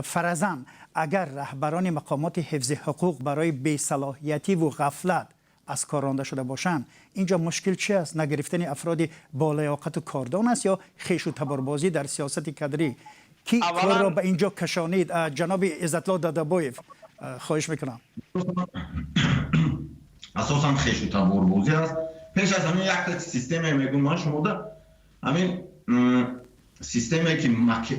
فرضاً اگر رهبران مقامات حفظ حقوق برای بی‌صلاحیتی و غفلت از کار رانده شده باشند، اینجا مشکل چی است؟ نگرفتن افراد با لیاقت و کاردان است یا خیش و تباربازی در سیاست کدری؟ کی کار را به اینجا کشانید؟ جناب عزت‌الله دادابویف، خواهش میکنم. اساساً خیش و تباربازی است. پیش از همین یک سیستم میگم من شما ده همین سیستمی که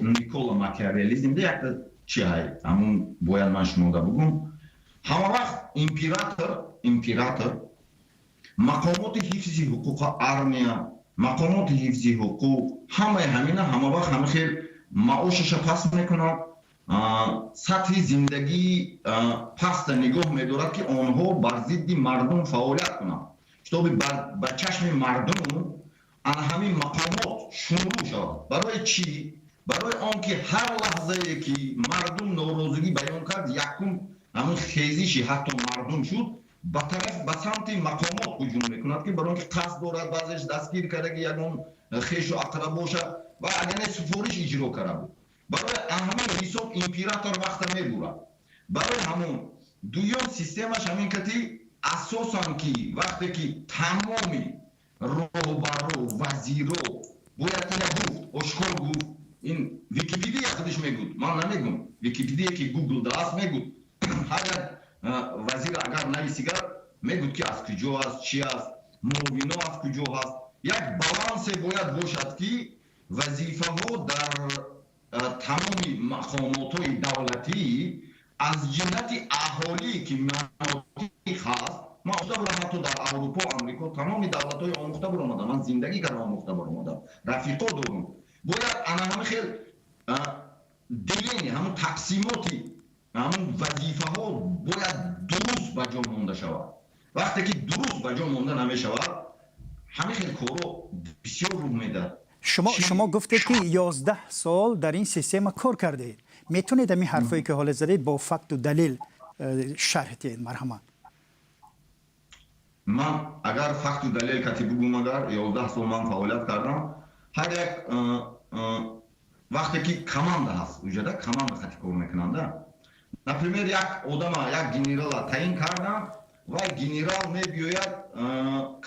نیکولا ماکیاولیزم ده یک چی های همون باید من شما ده بگم. همه وقت امپراتور مقامات حفظ حقوق ارمیا، مقامات حفظ حقوق همه وقت همه خیلی معاشش پس میکنند، سطح زندگی پست نگاه میدارد که آنها بر ضد مردم فعالیت کنند تا به چشم مردم همین مقامات شروع شود. برای چی؟ برای آنکه هر لحظه که مردم ناراضگی بیان کرد یکم همون خیزشی حتی مردم شد به طرف به سمت مقامات هجوم میکند که برای آنکه قصد دارد بعضش دستگیر کرده که یگان خیش و اقرب باشه و اگر سفارش اجرا کرده بود. برای همین حساب امپراتور وقت میبورد. برای همون دویان سیستمش همین کتی اساساً که وقتی که تمامی روبرو وزیرو باید گفت اشکال گفت، این ویکیپیدیا خودش میگود، من نمیگم، ویکیپیدیا که گوگل دست میگود هر وزیر اگر نویسیگر میگود که از کجا است، چی است، معاونین از کجا هست. یک بالانس باید باشد که وظیفه ها در تمامی مقامات های دولتی از جهت اهالی که مناطق هست، ما حتی در اروپا و امریکا تمامی دولت های آموخته برآمده، من زندگی کردم آموخته برآمده، رفیقا دارم، باید همه خیلی دلینی همون تقسیماتی همون وظیفه ها باید درست به جا مانده شود. وقتی که درست به جا مانده نمی شود همه خیلی کارو بسیار رو میده. شما گفتید که 11 سال در این سیستم کار کردید. میتونید همین حرفایی که حالا زدید با فکت و دلیل شرح دهید مرحبا؟ من اگر فکت و دلیل کتی بگم، اگر 11 سال من فعالیت کردم، هر یک وقتی که کماند هست وجوده کماند خطی کار میکننده، نپریمیر یک آدم یک گنرال تعیین کردن و گنرال میبیاید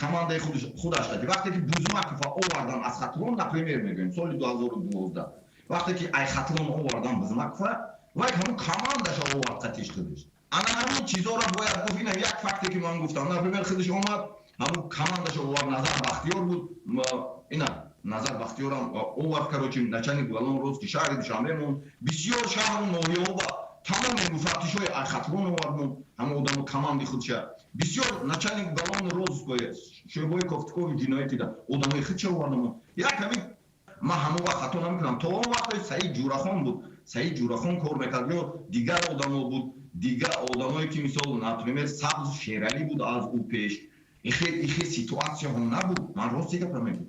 کمانده خودش دادی. وقتی که بوزماکوف آوردن از خطلون، نپریمیر میگویم سال 2012 وقتی که ای خطلون آوردن بوزماکوف و همون کماندش آورد خطیش خودش. انا همین چیزا را باید گفت. این یک فکتی که من گفتم، نپریمیر خودش آمد همون کماندش آورد، نظر بختیار بود، اینا نظر بختیار هم آورد کروچی نچنی گلان روز که شهر دوشنبه بسیار شهر و ناحیه ها تمام مفتش های خطلون آوردن، همه آدم کماندی خودشه بسیار نچنی گلان روز که شبای کفتکوی جنایتی ده آدم های خودشه آوردن. یک همین من همه وقت خطا نمیکنم. تا اون وقت سعید جورخان بود، سعید جورخان کار میکرد یا دیگر آدم ها بود، دیگر آدم هایی که مثال نپریمیر سبز شیرالی بود از او پیش. این خیلی سیتواسیون هم نبود. من راست دیگه میگم.